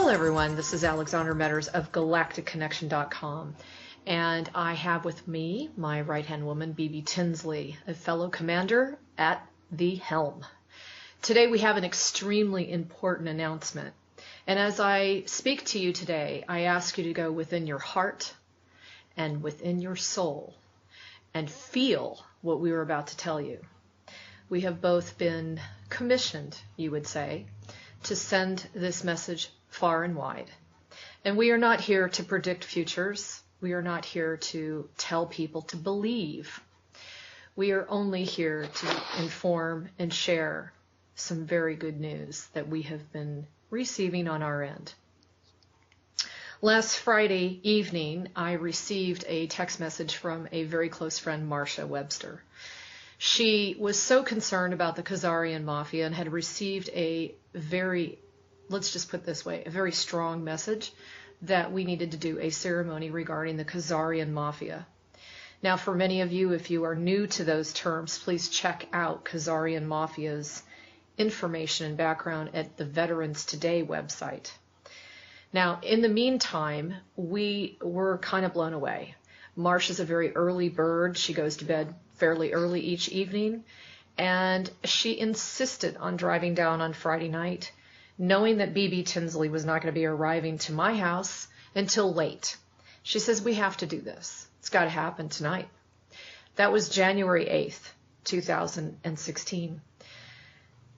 Hello everyone, this is Alexandra Meadors of GalacticConnection.com, and I have with me my right-hand woman, Bibi Tinsley, a fellow commander at the helm. Today we have an extremely important announcement, and as I speak to you today, I ask you to go within your heart and within your soul and feel what we were about to tell you. We have both been commissioned, you would say, to send this message far and wide. And we are not here to predict futures. We are not here to tell people to believe. We are only here to inform and share some very good news that we have been receiving on our end. Last Friday evening, I received a text message from a very close friend, Marcia, Webster. She was so concerned about the Khazarian mafia and had received a very, let's just put it this way, a very strong message that we needed to do a ceremony regarding the Khazarian mafia. Now, for many of you, if you are new to those terms, please check out Khazarian mafia's information and background at the Veterans Today website. Now, in the meantime, we were kind of blown away. Marcia's a very early bird. She goes to bed fairly early each evening, and she insisted on driving down on Friday night, knowing that Bibi Tinsley was not going to be arriving to my house until late. She says, we have to do this. It's got to happen tonight. That was January 8th, 2016.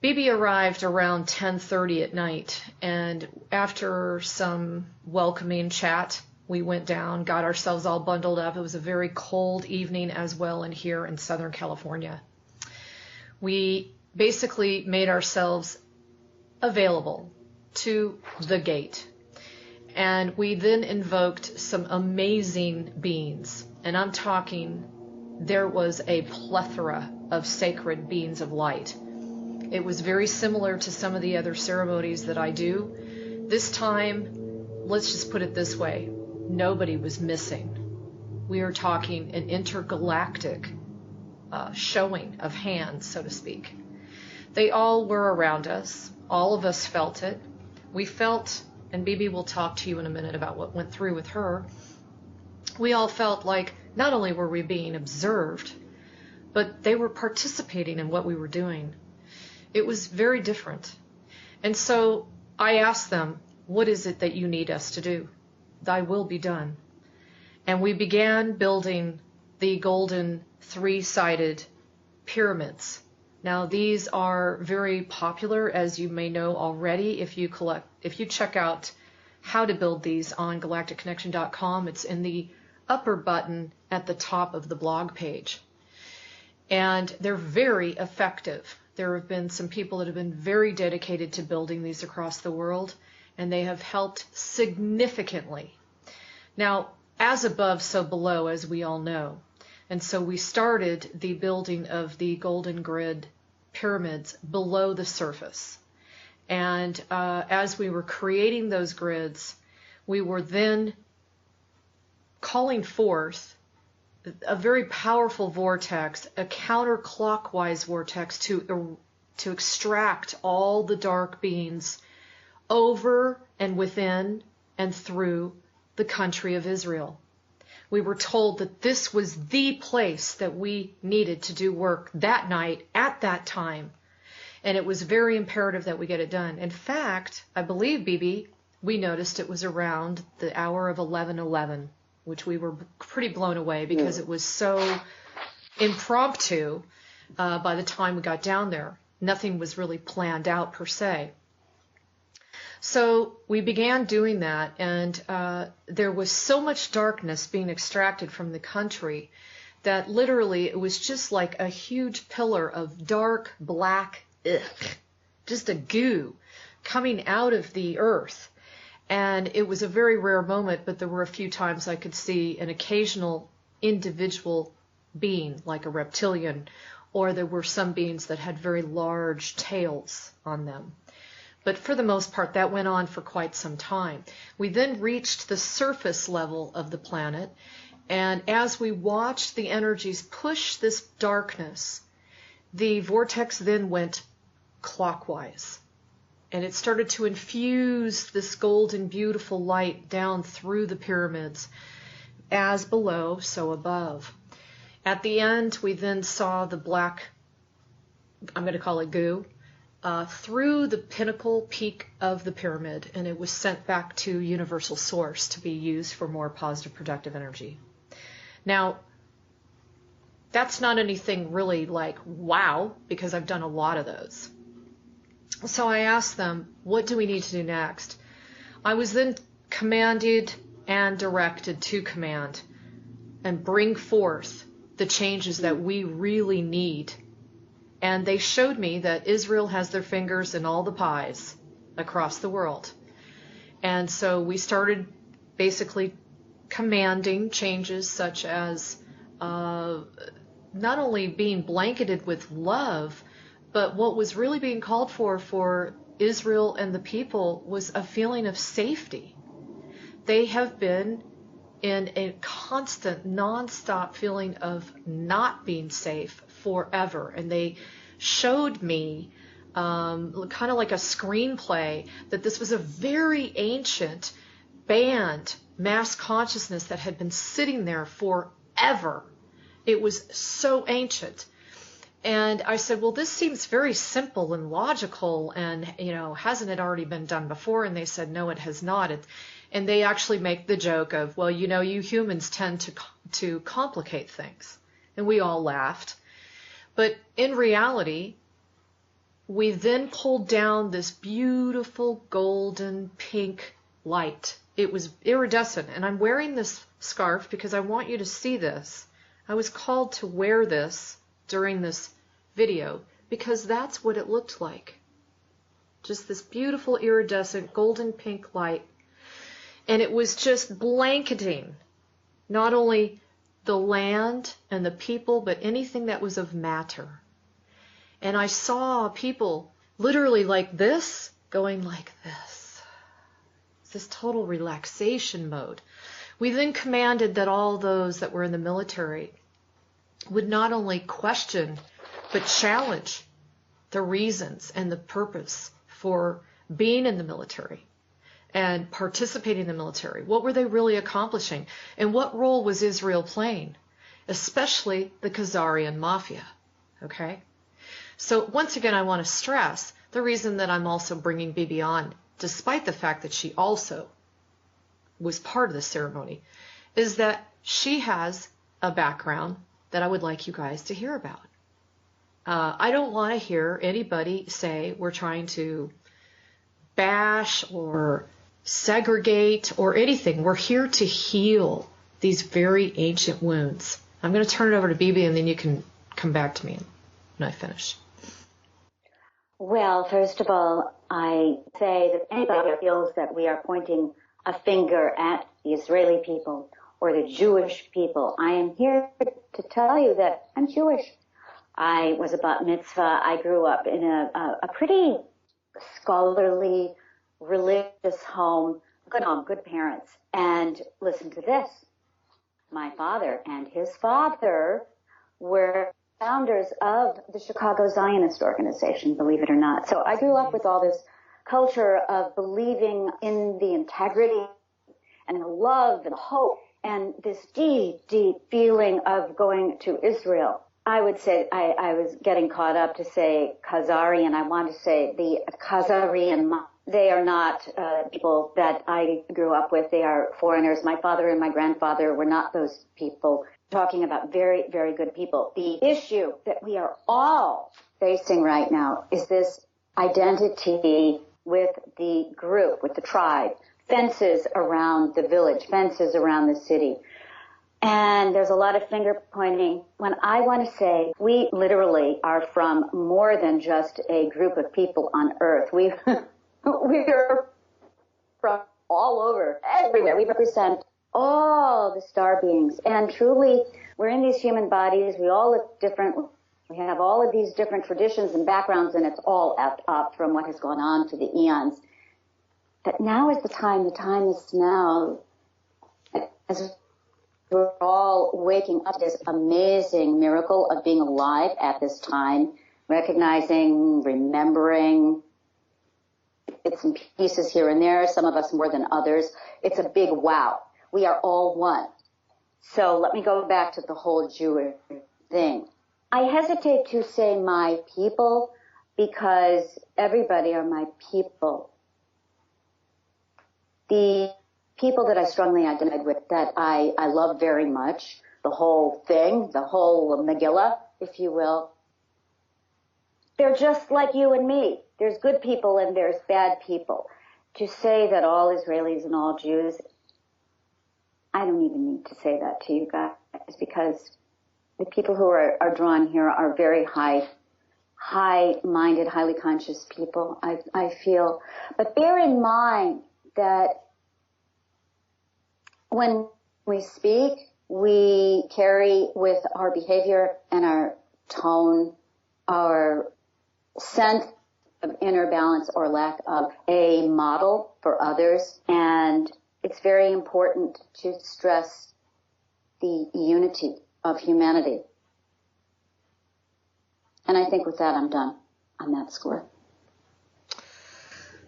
Bibi arrived around 10:30 at night, and after some welcoming chat, we went down, got ourselves all bundled up. It was a very cold evening as well in here in Southern California. We basically made ourselves available to the gate. And we then invoked some amazing beings. And I'm talking, there was a plethora of sacred beings of light. It was very similar to some of the other ceremonies that I do. This time, let's just put it this way. Nobody was missing. We are talking an intergalactic showing of hands, so to speak. They all were around us. All of us felt it. We felt, and Bibi will talk to you in a minute about what went through with her, we all felt like not only were we being observed, but they were participating in what we were doing. It was very different. And so I asked them, what is it that you need us to do? Thy will be done. And we began building the golden three-sided pyramids. Now these are very popular, as you may know already. If you check out how to build these on GalacticConnection.com, it's in the upper button at the top of the blog page. And they're very effective. There have been some people that have been very dedicated to building these across the world, and they have helped significantly. Now, as above, so below, as we all know. And so we started the building of the golden grid pyramids below the surface. And as we were creating those grids, we were then calling forth a very powerful vortex, a counterclockwise vortex to extract all the dark beings over and within and through the country of Israel. We were told that this was the place that we needed to do work that night at that time. And it was very imperative that we get it done. In fact, I believe, Bibi, we noticed it was around the hour of 11:11, which we were pretty blown away because it was so impromptu by the time we got down there. Nothing was really planned out per se. So we began doing that, and there was so much darkness being extracted from the country that literally it was just like a huge pillar of dark, black, just a goo coming out of the earth. And it was a very rare moment, but there were a few times I could see an occasional individual being, like a reptilian, or there were some beings that had very large tails on them. But for the most part, that went on for quite some time. We then reached the surface level of the planet, and as we watched the energies push this darkness, the vortex then went clockwise. and it started to infuse this golden, beautiful light down through the pyramids, as below, so above. At the end, we then saw the black, I'm going to call it goo, through the pinnacle peak of the pyramid, and it was sent back to universal source to be used for more positive, productive energy. Now, that's not anything really like wow, because I've done a lot of those. So I asked them, what do we need to do next? I was then commanded and directed to command and bring forth the changes that we really need. And they showed me that Israel has their fingers in all the pies across the world. And so we started basically commanding changes such as not only being blanketed with love, but what was really being called for Israel and the people was a feeling of safety. They have been in a constant, non-stop feeling of not being safe forever. And they showed me kind of like a screenplay that this was a very ancient banned mass consciousness that had been sitting there forever. It was so ancient. And I said, well, this seems very simple and logical, and, you know, hasn't it already been done before? And they said, no, it has not. And they actually make the joke of, well, you know, you humans tend to complicate things. And we all laughed. But in reality, we then pulled down this beautiful golden pink light. It was iridescent. And I'm wearing this scarf because I want you to see this. I was called to wear this during this video because that's what it looked like. Just this beautiful iridescent golden pink light. And it was just blanketing not only the land and the people, but anything that was of matter. And I saw people literally like this, going like this. It's this total relaxation mode. We then commanded that all those that were in the military would not only question, but challenge the reasons and the purpose for being in the military and participating in the military. What were they really accomplishing? And what role was Israel playing? Especially the Khazarian mafia. Okay? So once again, I want to stress the reason that I'm also bringing Bibi on, despite the fact that she also was part of the ceremony, is that she has a background that I would like you guys to hear about. I don't want to hear anybody say we're trying to bash or segregate or anything. We're here to heal these very ancient wounds. I'm going to turn it over to Bibi, and then you can come back to me when I finish. Well, first of all, I say that anybody who feels that we are pointing a finger at the Israeli people or the Jewish people, I am here to tell you that I'm Jewish. I was a bat mitzvah. I grew up in a pretty scholarly, religious home, good home, good parents. And listen to this. My father and his father were founders of the Chicago Zionist organization, believe it or not. So I grew up with all this culture of believing in the integrity and the love and hope and this deep, deep feeling of going to Israel. I would say I was getting caught up to say Khazarian. I want to say the Khazarian. They are not people that I grew up with. They are foreigners. My father and my grandfather were not those people. Talking about very, very good people. The issue that we are all facing right now is this identity with the group, with the tribe. Fences around the village, fences around the city. And there's a lot of finger pointing. When I want to say we literally are from more than just a group of people on Earth. We are from all over, everywhere. We represent all the star beings. And truly, we're in these human bodies. We all look different. We have all of these different traditions and backgrounds, and it's all up from what has gone on to the eons. But now is the time is now, as we're all waking up to this amazing miracle of being alive at this time, recognizing, remembering bits and pieces here and there, some of us more than others. It's a big wow. We are all one. So let me go back to the whole Jewish thing. I hesitate to say my people because everybody are my people. The people that I strongly identified with, that I love very much, the whole thing, the whole Megillah, if you will, they're just like you and me. There's good people and there's bad people. To say that all Israelis and all Jews, I don't even need to say that to you guys, because the people who are drawn here are very high-minded, highly conscious people, I feel. But bear in mind that when we speak, we carry with our behavior and our tone, our sense of inner balance or lack of a model for others. And it's very important to stress the unity of humanity. And I think with that, I'm done on that score.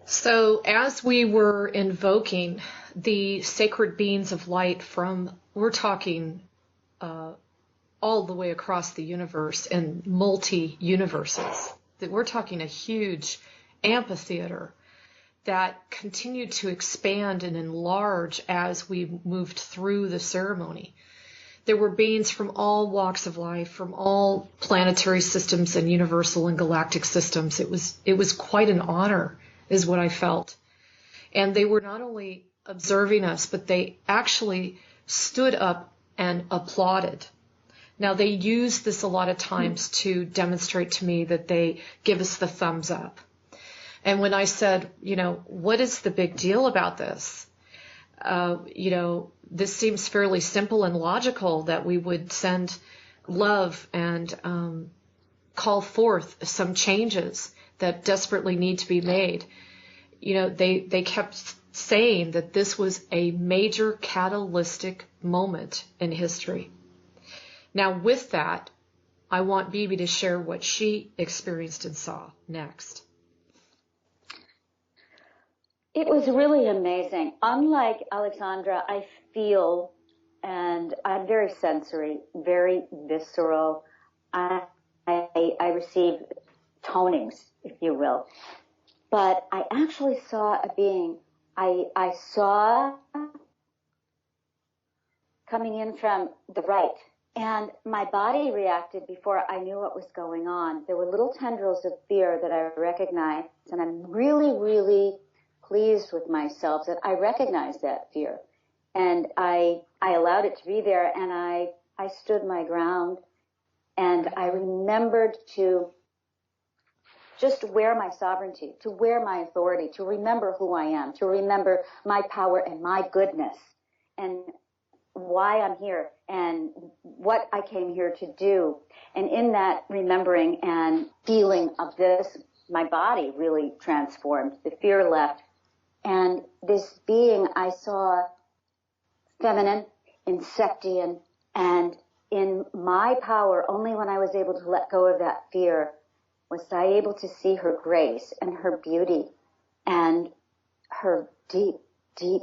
So as we were invoking the sacred beings of light from, we're talking all the way across the universe and multi-universes, that we're talking a huge amphitheater that continued to expand and enlarge as we moved through the ceremony. There were beings from all walks of life, from all planetary systems and universal and galactic systems. It was quite an honor, is what I felt. And they were not only observing us, but they actually stood up and applauded. Now, they use this a lot of times to demonstrate to me that they give us the thumbs up. And when I said, what is the big deal about this? This seems fairly simple and logical, that we would send love and call forth some changes that desperately need to be made. They kept saying that this was a major catalytic moment in history. Now, with that, I want Bibi to share what she experienced and saw next. It was really amazing. Unlike Alexandra, I feel, and I'm very sensory, very visceral. I receive tonings, if you will. But I actually saw a being. I saw coming in from the right. And my body reacted before I knew what was going on. There were little tendrils of fear that I recognized, and I'm really, really pleased with myself that I recognized that fear. And I allowed it to be there, and I stood my ground, and I remembered to just wear my sovereignty, to wear my authority, to remember who I am, to remember my power and my goodness, and why I'm here and what I came here to do. And in that remembering and feeling of this, my body really transformed. The fear left. And this being I saw feminine, insectian, and in my power, only when I was able to let go of that fear was I able to see her grace and her beauty and her deep, deep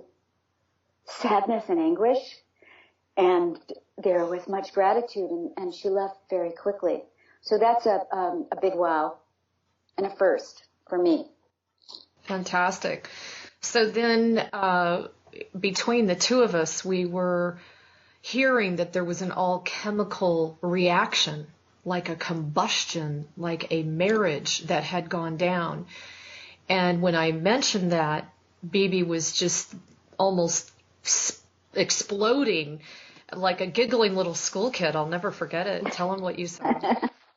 sadness and anguish. And there was much gratitude, and she left very quickly. So that's a big wow and a first for me. Fantastic. So then between the two of us, we were hearing that there was an all-chemical reaction, like a combustion, like a marriage that had gone down. And when I mentioned that, Bibi was just almost exploding like a giggling little school kid. I'll never forget it. Tell him what you said.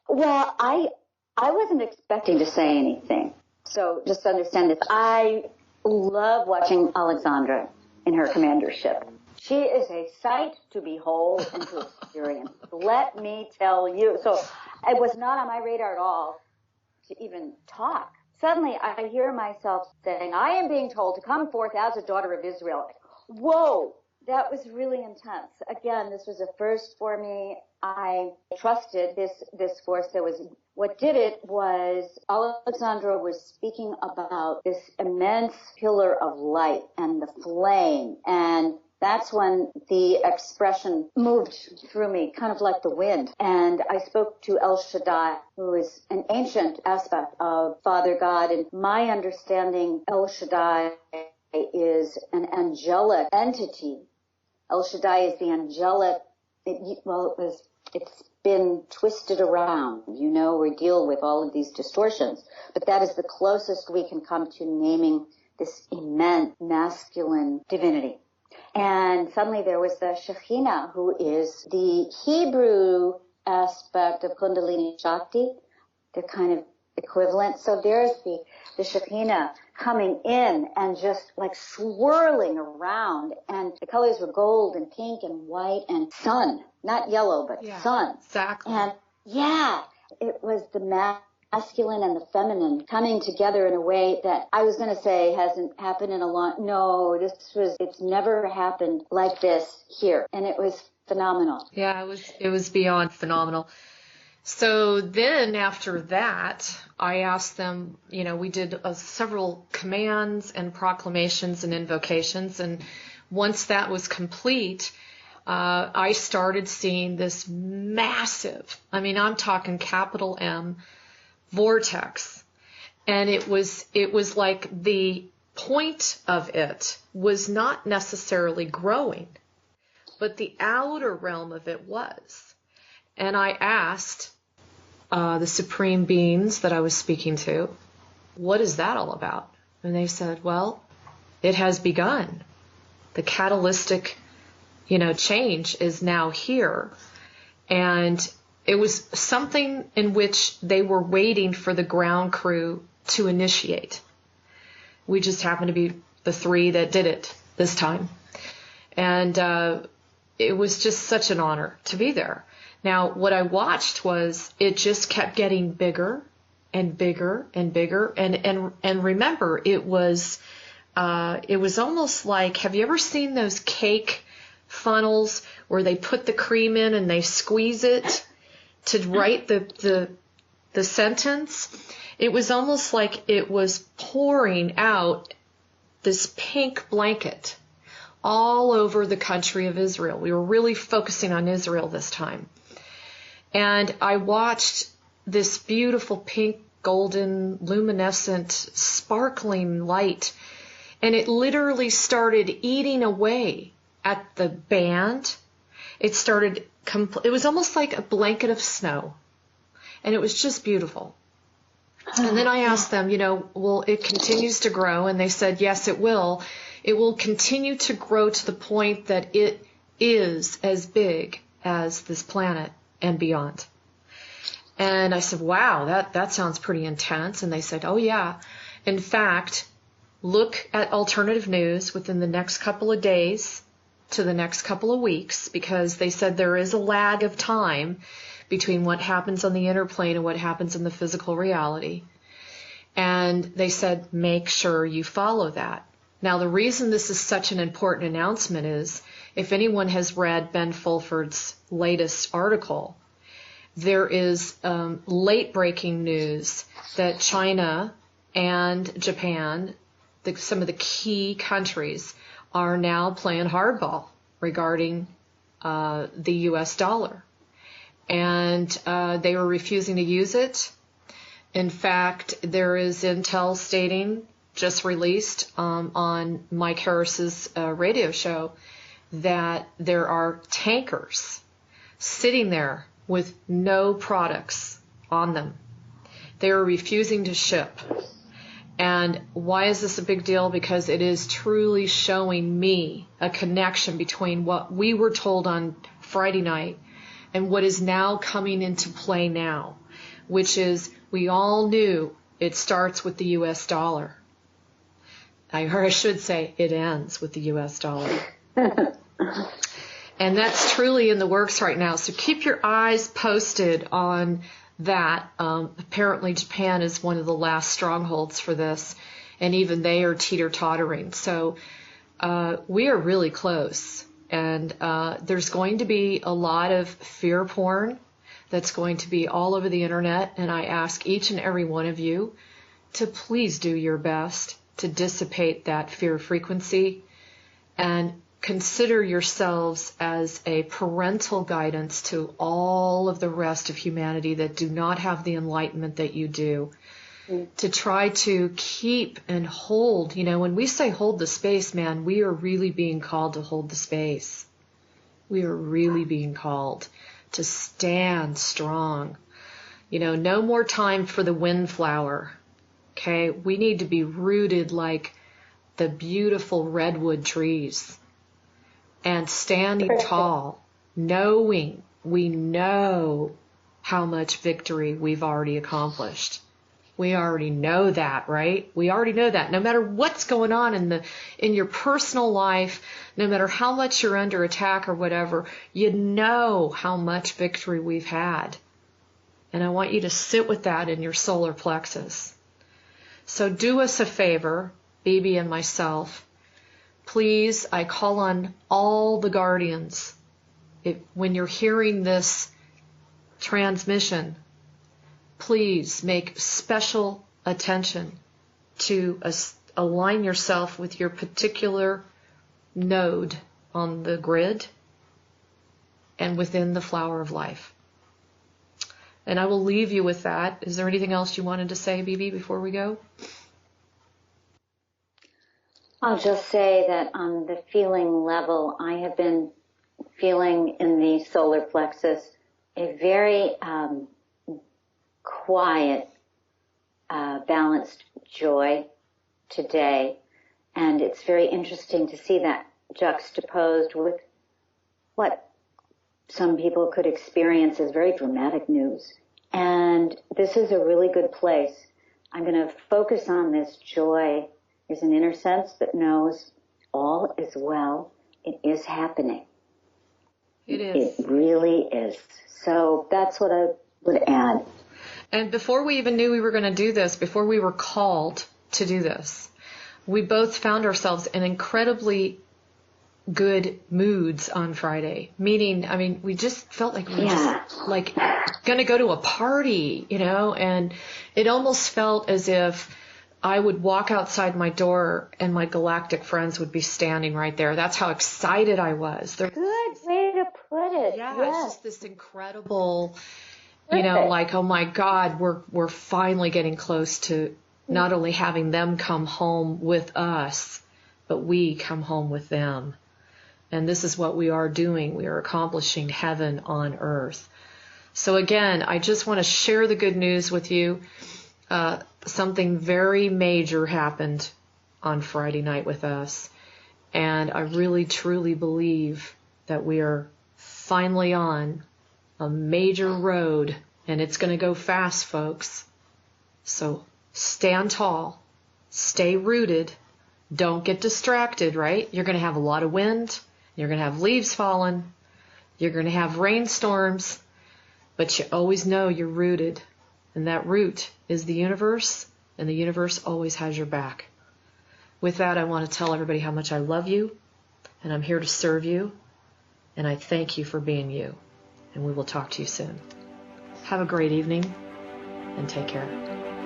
Well, I wasn't expecting to say anything. So just understand this. I love watching Alexandra in her commandership. She is a sight to behold and to experience. Let me tell you. So it was not on my radar at all to even talk. Suddenly I hear myself saying, I am being told to come forth as a daughter of Israel. Whoa! That was really intense. Again, this was a first for me. I trusted this force. What did it was Alexandra was speaking about this immense pillar of light and the flame, and that's when the expression moved through me, kind of like the wind. And I spoke to El Shaddai, who is an ancient aspect of Father God. And my understanding, El Shaddai is an angelic entity. El Shaddai is the angelic, it's been twisted around. We deal with all of these distortions. But that is the closest we can come to naming this immense masculine divinity. And suddenly there was the Shekhinah, who is the Hebrew aspect of Kundalini Shakti. They're kind of equivalent. So there's the Shekhinah coming in and just like swirling around. And the colors were gold and pink and white and sun. Not yellow, but sun. Exactly. And it was the masculine and the feminine coming together in a way that I was going to say hasn't happened in a long, no, it's never happened like this here. And it was phenomenal. Yeah, it was beyond phenomenal. So then after that, I asked them, we did several commands and proclamations and invocations. And once that was complete, I started seeing this massive, I'm talking capital M, vortex. And it was like the point of it was not necessarily growing, but the outer realm of it was. And I asked the supreme beings that I was speaking to, what is that all about? And they said, well, it has begun. The catalytic, change is now here. And it was something in which they were waiting for the ground crew to initiate. We just happened to be the three that did it this time. And it was just such an honor to be there. Now, what I watched was it just kept getting bigger and bigger and bigger. And remember, it was almost like, have you ever seen those cake funnels where they put the cream in and they squeeze it to write the sentence? It was almost like it was pouring out this pink blanket all over the country of Israel. We were really focusing on Israel this time. And I watched this beautiful pink, golden, luminescent, sparkling light. And it literally started eating away at the band. It was almost like a blanket of snow. And it was just beautiful. And then I asked them, well, it continues to grow. And they said, yes, it will. It will continue to grow to the point that it is as big as this planet and beyond. And I said, wow, that sounds pretty intense. And they said, oh, yeah. In fact, look at alternative news within the next couple of days to the next couple of weeks, because they said there is a lag of time between what happens on the inner plane and what happens in the physical reality. And they said, make sure you follow that. Now, the reason this is such an important announcement is, if anyone has read Ben Fulford's latest article, there is late-breaking news that China and Japan, some of the key countries, are now playing hardball regarding the U.S. dollar. And they were refusing to use it. In fact, there is intel stating, just released on Mike Harris's radio show, that there are tankers sitting there with no products on them. They are refusing to ship. And why is this a big deal? Because it is truly showing me a connection between what we were told on Friday night and what is now coming into play now, which is, we all knew it starts with the U.S. dollar. I should say it ends with the U.S. dollar. And that's truly in the works right now. So keep your eyes posted on that. Apparently Japan is one of the last strongholds for this, and even they are teeter-tottering. So we are really close. And there's going to be a lot of fear porn that's going to be all over the internet. And I ask each and every one of you to please do your best to dissipate that fear frequency and consider yourselves as a parental guidance to all of the rest of humanity that do not have the enlightenment that you do. To try to keep and hold, when we say hold the space, man, we are really being called to hold the space. We are really being called to stand strong. No more time for the windflower. Okay, we need to be rooted like the beautiful redwood trees and standing tall, knowing we know how much victory we've already accomplished. We already know that, right? We already know that. No matter what's going on in your personal life, no matter how much you're under attack or whatever, you know how much victory we've had. And I want you to sit with that in your solar plexus. So do us a favor, Bibi and myself. Please, I call on all the guardians. When you're hearing this transmission, please make special attention to align yourself with your particular node on the grid and within the flower of life. And I will leave you with that. Is there anything else you wanted to say, Bibi, before we go? I'll just say that on the feeling level, I have been feeling in the solar plexus a very quiet, balanced joy today. And it's very interesting to see that juxtaposed with what some people could experience as very dramatic news. And this is a really good place. I'm going to focus on this joy. There's an inner sense that knows all is well. It is happening. It is. It really is. So that's what I would add. And before we even knew we were going to do this, before we were called to do this, we both found ourselves in incredibly good moods on Friday. Meaning, we just felt like we were just like going to go to a party, and it almost felt as if I would walk outside my door and my galactic friends would be standing right there. That's how excited I was. Good way to put it. Yeah, yes. It's just this incredible, like, oh my God, we're finally getting close to not only having them come home with us, but we come home with them. And this is what we are doing. We are accomplishing heaven on earth. So again, I just want to share the good news with you. Something very major happened on Friday night with us. And I really, truly believe that we are finally on a major road. And it's going to go fast, folks. So stand tall. Stay rooted. Don't get distracted, right? You're going to have a lot of wind. You're going to have leaves falling. You're going to have rainstorms. But you always know you're rooted. And that root is the universe, and the universe always has your back. With that, I want to tell everybody how much I love you, and I'm here to serve you, and I thank you for being you. And we will talk to you soon. Have a great evening, and take care.